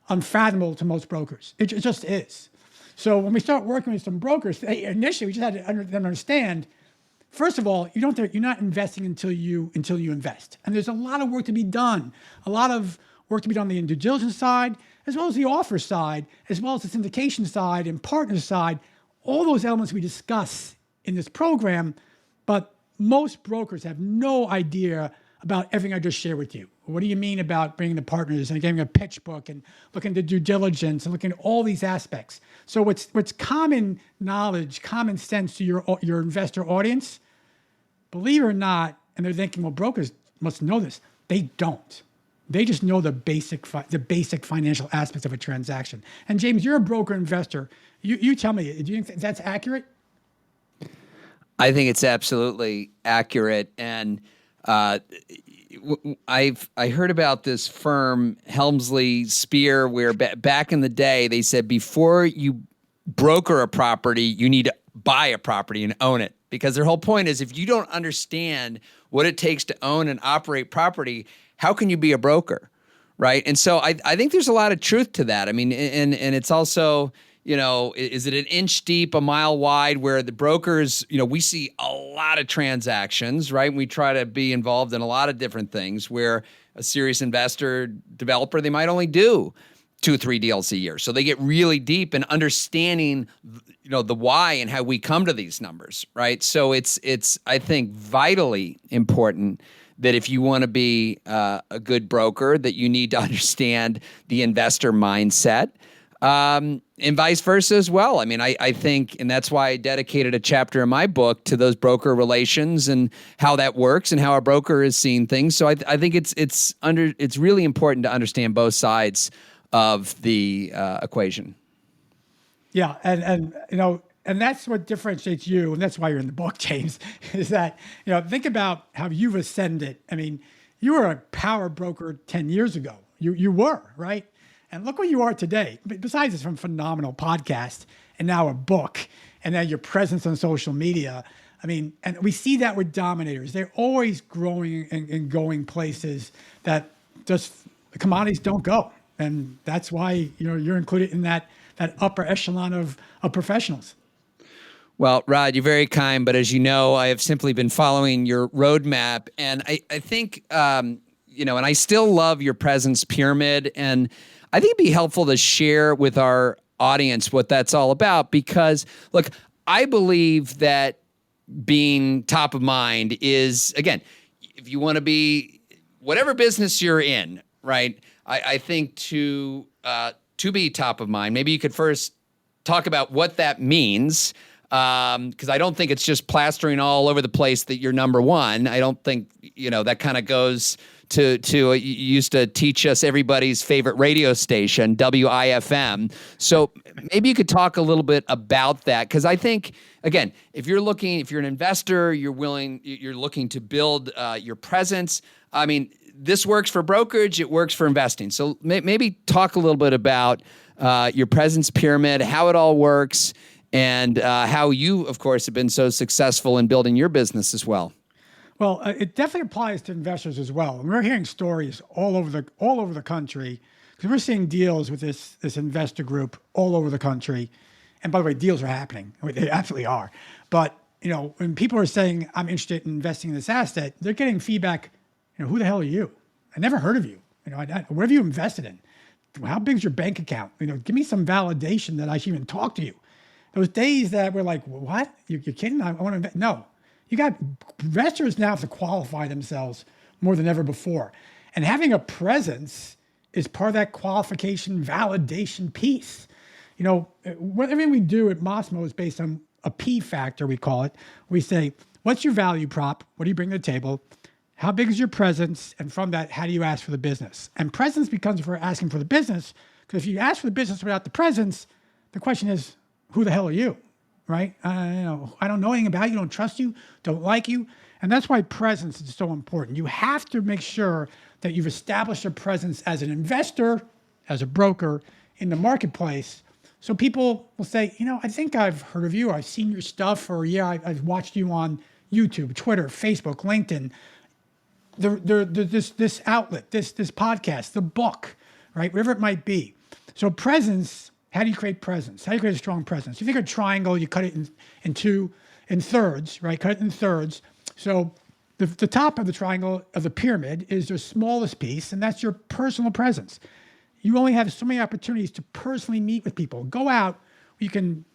unfathomable to most brokers. It just is. So when we start working with some brokers, initially we just had to understand, first of all, you're not investing until you invest. And there's a lot of work to be done. A lot of work to be done on the due diligence side, as well as the offer side, as well as the syndication side and partner side. All those elements we discuss in this program, but most brokers have no idea about everything I just shared with you. What do you mean about bringing the partners and getting a pitch book and looking at due diligence and looking at all these aspects? So what's common knowledge, common sense to your investor audience, believe it or not, and they're thinking, well, brokers must know this. They don't. They just know the basic financial aspects of a transaction. And James, you're a broker investor. You tell me, do you think that's accurate? I think it's absolutely accurate. And I heard about this firm, Helmsley Spear, where back in the day, they said before you broker a property, you need to buy a property and own it. Because their whole point is if you don't understand what it takes to own and operate property, how can you be a broker, right? And so I think there's a lot of truth to that. I mean, and it's also, is it an inch deep, a mile wide, where the brokers, we see a lot of transactions, right? We try to be involved in a lot of different things where a serious investor, developer, they might only do 2 or 3 deals a year. So they get really deep in understanding, the why and how we come to these numbers, right? So it's I think, vitally important that if you want to be a good broker, that you need to understand the investor mindset. And vice versa as well. I mean, I think, and that's why I dedicated a chapter in my book to those broker relations and how that works and how a broker is seeing things. So I think it's really important to understand both sides of the equation. Yeah, and that's what differentiates you, and that's why you're in the book, James, is that, think about how you've ascended. I mean, you were a power broker 10 years ago. You were, right? And look where you are today. Besides this phenomenal podcast and now a book and now your presence on social media. I mean, and we see that with Dominators. They're always growing and going places that just the commodities don't go. And that's why, you're included in that upper echelon of professionals. Well, Rod, you're very kind, but as you know, I have simply been following your roadmap. And I think, and I still love your presence pyramid. And I think it'd be helpful to share with our audience what that's all about, because, look, I believe that being top of mind is, again, if you want to be whatever business you're in, right? I think to be top of mind, maybe you could first talk about what that means, because I don't think it's just plastering all over the place that you're number one. I don't think, that kind of goes to you used to teach us everybody's favorite radio station, WIFM. So maybe you could talk a little bit about that, because I think, again, if you're an investor, you're looking to build your presence. I mean, this works for brokerage, it works for investing. So maybe talk a little bit about your presence pyramid, how it all works, and how you, of course, have been so successful in building your business as well. Well, it definitely applies to investors as well. And we're hearing stories all over the country, because we're seeing deals with this investor group all over the country. And by the way, deals are happening. I mean, they absolutely are. But when people are saying, I'm interested in investing in this asset, they're getting feedback. Who the hell are you? I never heard of you. What have you invested in? How big's your bank account? Give me some validation that I should even talk to you. Those days that we're like, what? You're kidding? I want to invest. No. You got investors now have to qualify themselves more than ever before. And having a presence is part of that qualification validation piece. Everything we do at Massimo is based on a P factor, we call it. We say, what's your value prop? What do you bring to the table? How big is your presence? And from that, how do you ask for the business? And presence becomes if we're asking for the business, because if you ask for the business without the presence, the question is, who the hell are you? Right? I don't know anything about you, don't trust you, don't like you. And that's why presence is so important. You have to make sure that you've established a presence as an investor, as a broker in the marketplace. So people will say, I think I've heard of you, I've seen your stuff, or I've watched you on YouTube, Twitter, Facebook, LinkedIn, this outlet, this podcast, the book, right? Whatever it might be. So presence. How do you create presence? How do you create a strong presence? You think of a triangle, you cut it in thirds, right? Cut it in thirds. So the top of the triangle of the pyramid is the smallest piece, and that's your personal presence. You only have so many opportunities to personally meet with people. Go out, you can,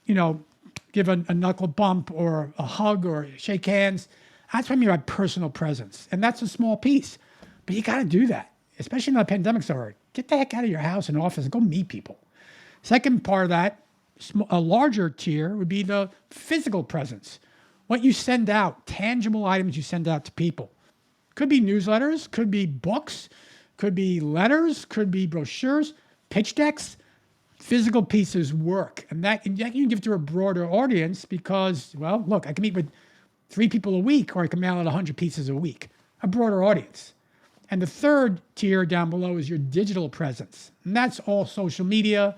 give a knuckle bump or a hug or shake hands. That's what I mean by personal presence. And that's a small piece. But you got to do that, especially now the pandemic's over. Get the heck out of your house and office and go meet people. Second part of that, a larger tier would be the physical presence. What you send out, tangible items you send out to people. Could be newsletters, could be books, could be letters, could be brochures, pitch decks. Physical pieces work. And that you can give to a broader audience because, well, look, I can meet with 3 people a week, or I can mail out 100 pieces a week. A broader audience. And the third tier down below is your digital presence. And that's all social media.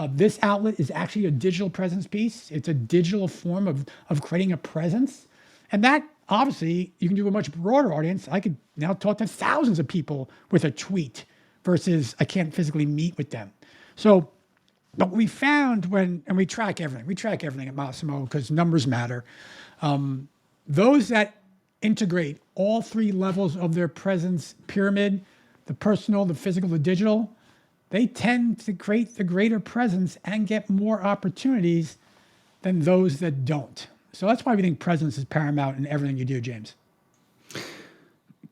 This outlet is actually a digital presence piece. It's a digital form of creating a presence. And that, obviously, you can do a much broader audience. I could now talk to thousands of people with a tweet versus I can't physically meet with them. So, but we found and we track everything at Massimo because numbers matter. Those that integrate all 3 levels of their presence pyramid, the personal, the physical, the digital, they tend to create the greater presence and get more opportunities than those that don't. So that's why we think presence is paramount in everything you do, James.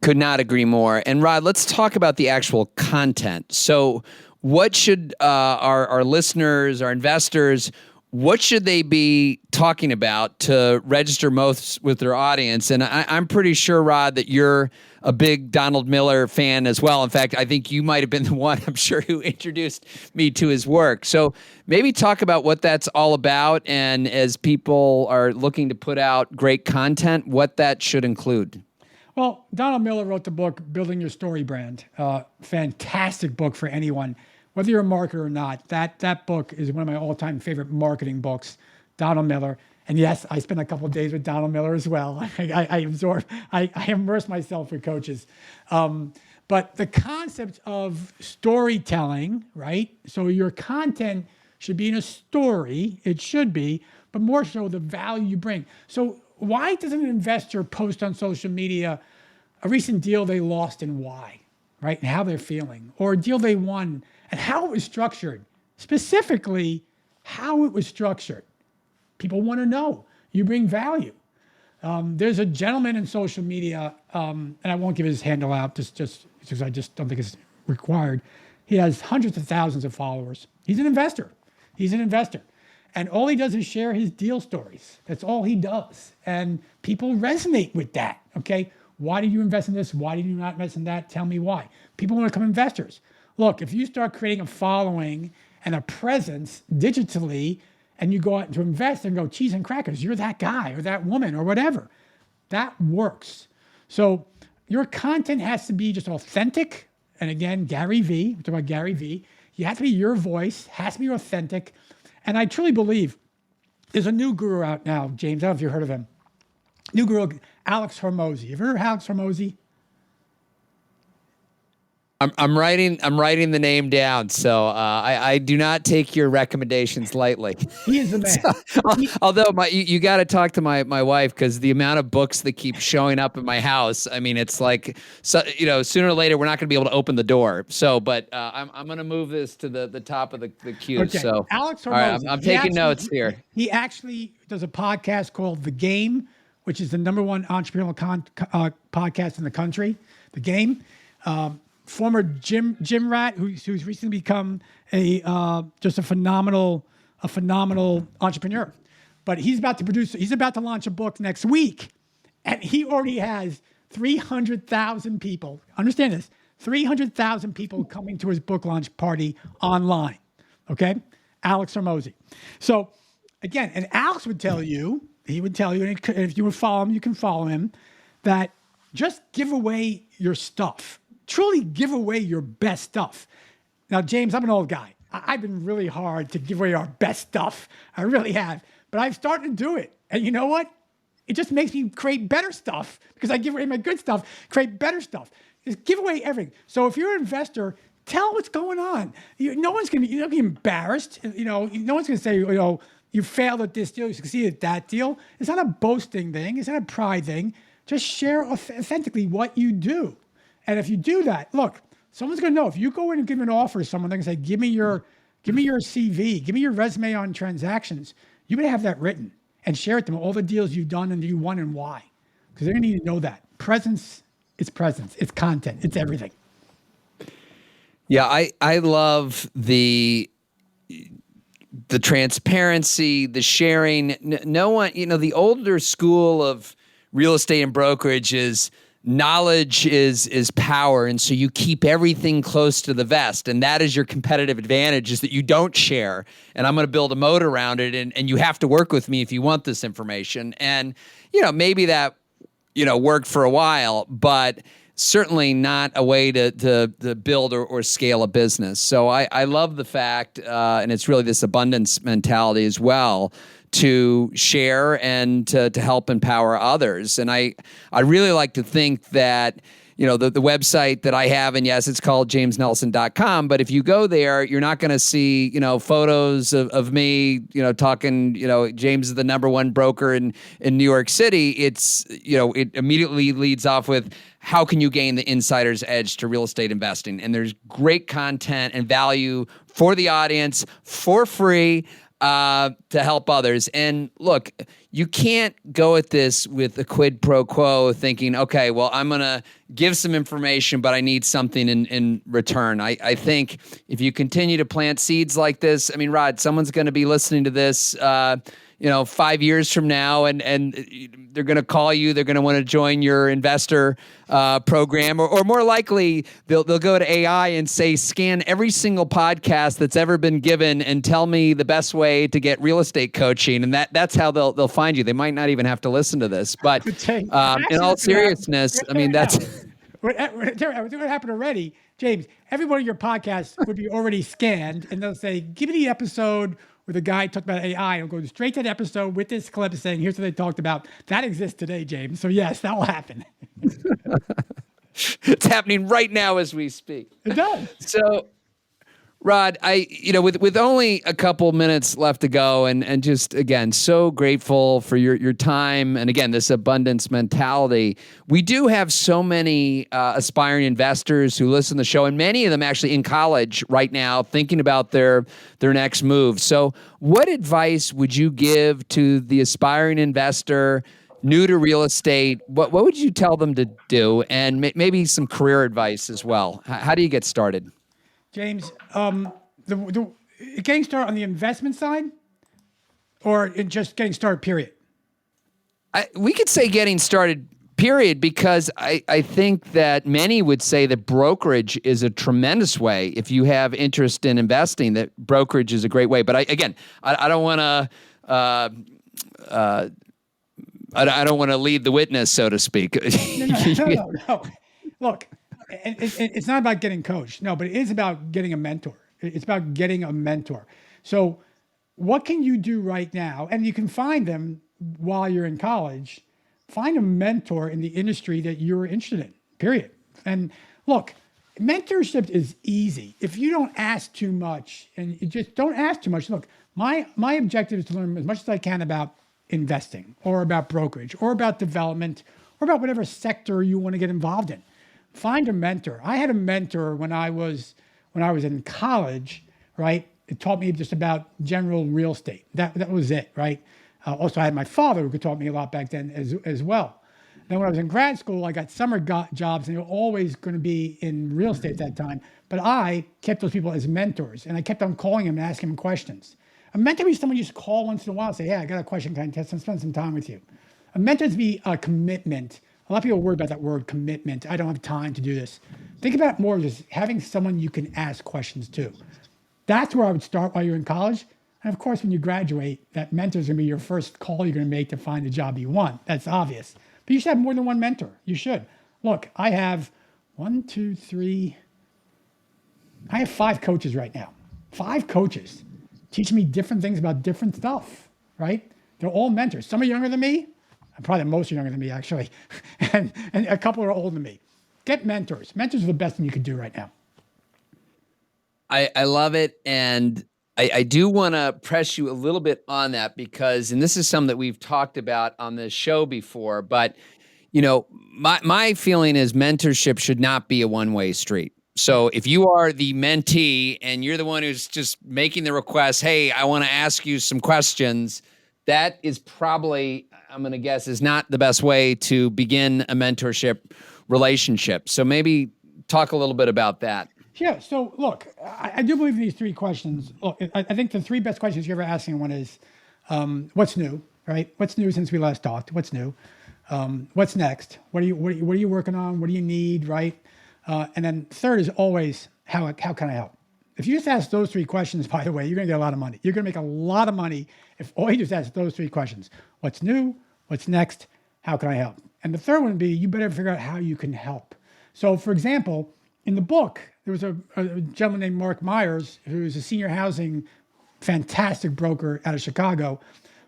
Could not agree more. And Rod, let's talk about the actual content. So what should our listeners, our investors, what should they be talking about to register most with their audience? And I'm pretty sure, Rod, that you're a big Donald Miller fan as well. In fact, I think you might have been the one, I'm sure, who introduced me to his work. So maybe talk about what that's all about, and as people are looking to put out great content, what that should include. Well, Donald Miller wrote the book, Building Your Story Brand. Fantastic book for anyone, whether you're a marketer or not. That book is one of my all-time favorite marketing books, Donald Miller. And yes, I spent a couple of days with Donald Miller as well. I immerse myself with coaches. But the concept of storytelling, right? So your content should be in a story, it should be, but more so the value you bring. So why doesn't an investor post on social media a recent deal they lost and why, right? And how they're feeling, or a deal they won and how it was structured, specifically how it was structured. People want to know. You bring value. There's a gentleman in social media, and I won't give his handle out just because I just don't think it's required. He has hundreds of thousands of followers. He's an investor. And all he does is share his deal stories. That's all he does. And people resonate with that. Okay. Why did you invest in this? Why did you not invest in that? Tell me why. People want to become investors. Look, if you start creating a following and a presence digitally, and you go out to invest and go, cheese and crackers, you're that guy or that woman or whatever, that works. So your content has to be just authentic. And again, Gary Vee, we're talking about Gary Vee. You have to be your voice, has to be authentic. And I truly believe there's a new guru out now, James. I don't know if you've heard of him. New guru, Alex Hormozy. You've heard of Alex Hormozy? I'm writing the name down, so I do not take your recommendations lightly. He is the man. Although you got to talk to my wife, because the amount of books that keep showing up in my house, I mean, it's like, so, sooner or later we're not going to be able to open the door. So, but I'm going to move this to the top of the queue. Okay. So, Alex Hormozy. all right, I'm taking notes here. He actually does a podcast called The Game, which is the #1 entrepreneurial podcast in the country. The Game. Former gym rat who's recently become just a phenomenal entrepreneur. But he's about to launch a book next week, and he already has 300,000 people. Understand this: 300,000 people coming to his book launch party online. Okay, Alex Hormozy. So again, and Alex would tell you, and if you would follow him, you can follow him, that just give away your stuff. Truly give away your best stuff. Now, James, I'm an old guy. I've been really hard to give away our best stuff. I really have. But I've started to do it. And you know what? It just makes me create better stuff, because I give away my good stuff, create better stuff. Just give away everything. So if you're an investor, tell what's going on. No one's going to be embarrassed. No one's going to say, you failed at this deal, you succeeded at that deal. It's not a boasting thing. It's not a pride thing. Just share authentically what you do. And if you do that, look, someone's going to know. If you go in and give an offer to someone, they're going to say, give me your CV, give me your resume on transactions. You better have that written and share it to them, all the deals you've done and you won and why. Because they're going to need to know that. Presence, it's content, it's everything. Yeah, I love the transparency, the sharing. No one, the older school of real estate and brokerage is knowledge is power. And so you keep everything close to the vest. And that is your competitive advantage, is that you don't share. And I'm going to build a moat around it. And you have to work with me if you want this information. And, maybe that, worked for a while, but certainly not a way to build or scale a business. So I love the fact, and it's really this abundance mentality as well, to share and to help empower others. And I really like to think that, the website that I have, and yes, it's called jamesnelson.com, but if you go there, you're not going to see, photos of me, talking, James is the #1 broker in New York City. It's, it immediately leads off with, how can you gain the insider's edge to real estate investing? And there's great content and value for the audience for free, to help others. And look, you can't go at this with a quid pro quo thinking, okay, well, I'm going to give some information, but I need something in return. I think if you continue to plant seeds like this, I mean, Rod, someone's going to be listening to this, 5 years from now, and they're going to call you. They're going to want to join your investor program, or more likely, they'll go to AI and say, scan every single podcast that's ever been given and tell me the best way to get real estate coaching, and that's how they'll find you. They might not even have to listen to this, but in all seriousness, I mean, that's what happened already, James. Every one of your podcasts would be already scanned, and they'll say, "Give me the episode where the guy talked about AI." I'll go straight to the episode with this clip saying, "Here's what they talked about." That exists today, James. So yes, that will happen. It's happening right now as we speak. It does. So, Rod, with only a couple minutes left to go, and just again, so grateful for your time, and again, this abundance mentality. We do have so many aspiring investors who listen to the show, and many of them actually in college right now, thinking about their next move. So, what advice would you give to the aspiring investor new to real estate? What would you tell them to do, and maybe some career advice as well? How do you get started? James, getting started on the investment side, or in just getting started, period? We could say getting started, period, because I think that many would say that brokerage is a tremendous way. If you have interest in investing, that brokerage is a great way. But I don't want to I don't want to lead the witness, so to speak. No. Look, it's not about getting coached. No, but it is about getting a mentor. It's about getting a mentor. So what can you do right now? And you can find them while you're in college. Find a mentor in the industry that you're interested in, period. And look, mentorship is easy. If you don't ask too much, and you just don't ask too much. Look, my objective is to learn as much as I can about investing or about brokerage or about development or about whatever sector you want to get involved in. Find a mentor. I had a mentor when I was in college, right? It taught me just about general real estate. That was it, right? Also, I had my father who could taught me a lot back then as well. Then when I was in grad school, I got summer jobs, and they were always going to be in real estate at that time. But I kept those people as mentors, and I kept on calling them and asking them questions. A mentor is someone you just call once in a while and say, "Yeah, I got a question. Can I spend some time with you?" A mentor is be a commitment. A lot of people worry about that word commitment. I don't have time to do this. Think about it more as just having someone you can ask questions to. That's where I would start while you're in college. And of course, when you graduate, that mentor is going to be your first call you're going to make to find the job you want. That's obvious. But you should have more than one mentor. You should. Look, I have 5 coaches right now. 5 coaches teaching me different things about different stuff, right? They're all mentors. Some are younger than me. Probably most are younger than me, actually. and a couple are older than me. Get mentors. Mentors are the best thing you could do right now. I love it. And I do want to press you a little bit on that because, and this is something that we've talked about on this show before, but my feeling is mentorship should not be a one-way street. So if you are the mentee and you're the one who's just making the request, hey, I want to ask you some questions, that is probably, I'm going to guess, is not the best way to begin a mentorship relationship. So maybe talk a little bit about that. Yeah. So look, I do believe these 3 questions. Look, I think the 3 best questions you're ever asking one is, what's new, right? What's new since we last talked? What's new? What's next? What are you working on? What do you need, right? And then third is always, how can I help? If you just ask those 3 questions, by the way, you're going to get a lot of money. You're going to make a lot of money if all you just ask those 3 questions. What's new? What's next? How can I help? And the third one would be, you better figure out how you can help. So for example, in the book, there was a gentleman named Mark Myers, who is a senior housing, fantastic broker out of Chicago.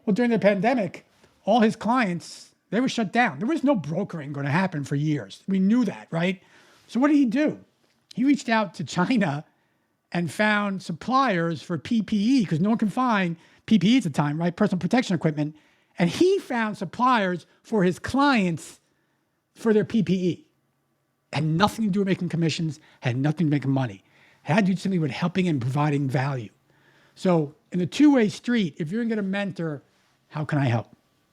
Well, during the pandemic, all his clients, they were shut down. There was no brokering going to happen for years. We knew that, right? So what did he do? He reached out to China and found suppliers for PPE, because no one can find PPE at the time, right? Personal protection equipment. And he found suppliers for his clients for their PPE. Had nothing to do with making commissions, had nothing to do with making money. It had to do simply with helping and providing value. So in the two-way street, if you're going to get a mentor, how can I help?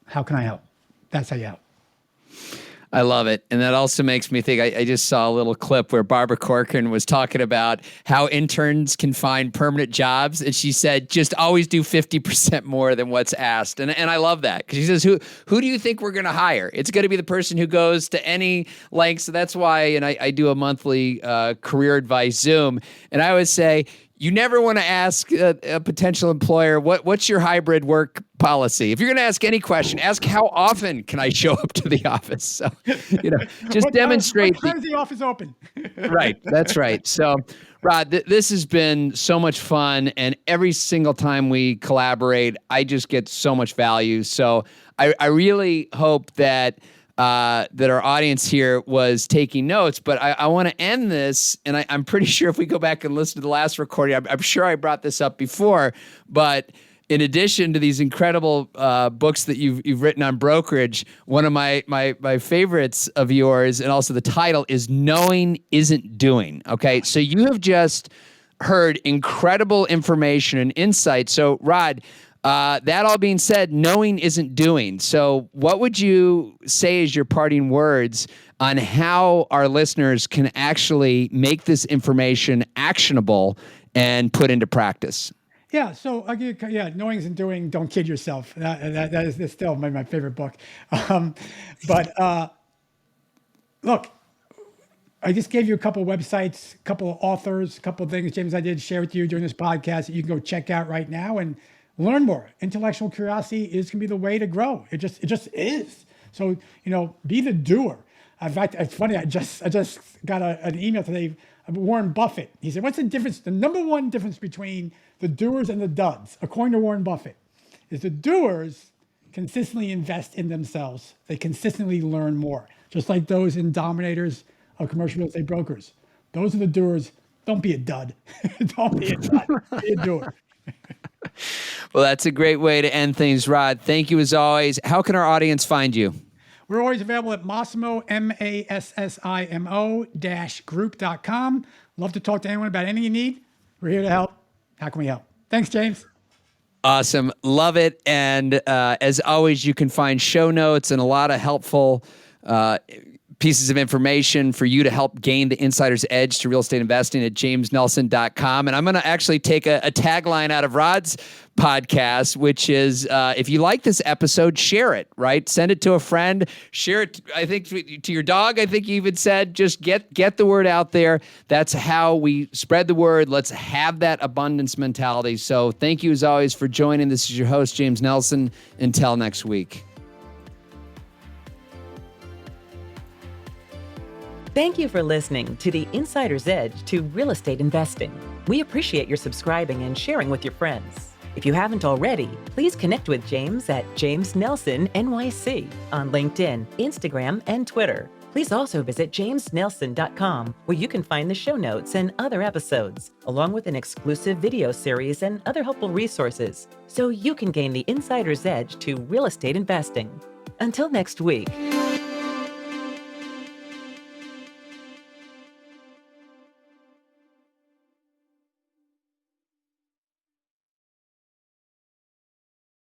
How can I help? That's how you help. I love it. And that also makes me think, I just saw a little clip where Barbara Corcoran was talking about how interns can find permanent jobs. And she said, just always do 50% more than what's asked. And I love that, because she says, who do you think we're going to hire? It's going to be the person who goes to any length. So that's why, and I do a monthly career advice Zoom. And I always say, you never want to ask a potential employer, what's your hybrid work policy? If you're going to ask any question, ask how often can I show up to the office? So, just demonstrate. What time is the office open? Right. That's right. So, Rod, this has been so much fun. And every single time we collaborate, I just get so much value. So I really hope that our audience here was taking notes, but I want to end this, and I'm pretty sure if we go back and listen to the last recording, I'm sure I brought this up before, but in addition to these incredible books that you've written on brokerage, one of my favorites of yours, and also the title, is Knowing Isn't Doing. Okay, so you have just heard incredible information and insight. So, Rod, that all being said, knowing isn't doing. So what would you say as your parting words on how our listeners can actually make this information actionable and put into practice? Yeah, so knowing and doing. Don't kid yourself. That is that's still my favorite book. Um, but look, I just gave you a couple websites, a couple of authors, a couple of things, James, I did share with you during this podcast that you can go check out right now and learn more. Intellectual curiosity is going to be the way to grow. It just is. So, be the doer. In fact, it's funny. I just got an email today of Warren Buffett. He said, "What's the difference? The number one difference between the doers and the duds, according to Warren Buffett, is the doers consistently invest in themselves. They consistently learn more, just like those in Dominators of commercial real estate brokers. Those are the doers. Don't be a dud. Don't be a dud. Be a doer." Well, that's a great way to end things, Rod. Thank you as always. How can our audience find you? We're always available at Massimo, Massimo-group.com. Love to talk to anyone about anything you need. We're here to help. How can we help? Thanks, James. Awesome. Love it. And as always, you can find show notes and a lot of helpful pieces of information for you to help gain the insider's edge to real estate investing at jamesnelson.com. And I'm going to actually take a tagline out of Rod's podcast, which is, if you like this episode, share it, right? Send it to a friend, share it, I think, to your dog. I think you even said, just get the word out there. That's how we spread the word. Let's have that abundance mentality. So thank you as always for joining. This is your host, James Nelson. Until next week. Thank you for listening to the Insider's Edge to Real Estate Investing. We appreciate your subscribing and sharing with your friends. If you haven't already, please connect with James at James Nelson NYC on LinkedIn, Instagram, and Twitter. Please also visit jamesnelson.com, where you can find the show notes and other episodes, along with an exclusive video series and other helpful resources, so you can gain the insider's edge to real estate investing. Until next week.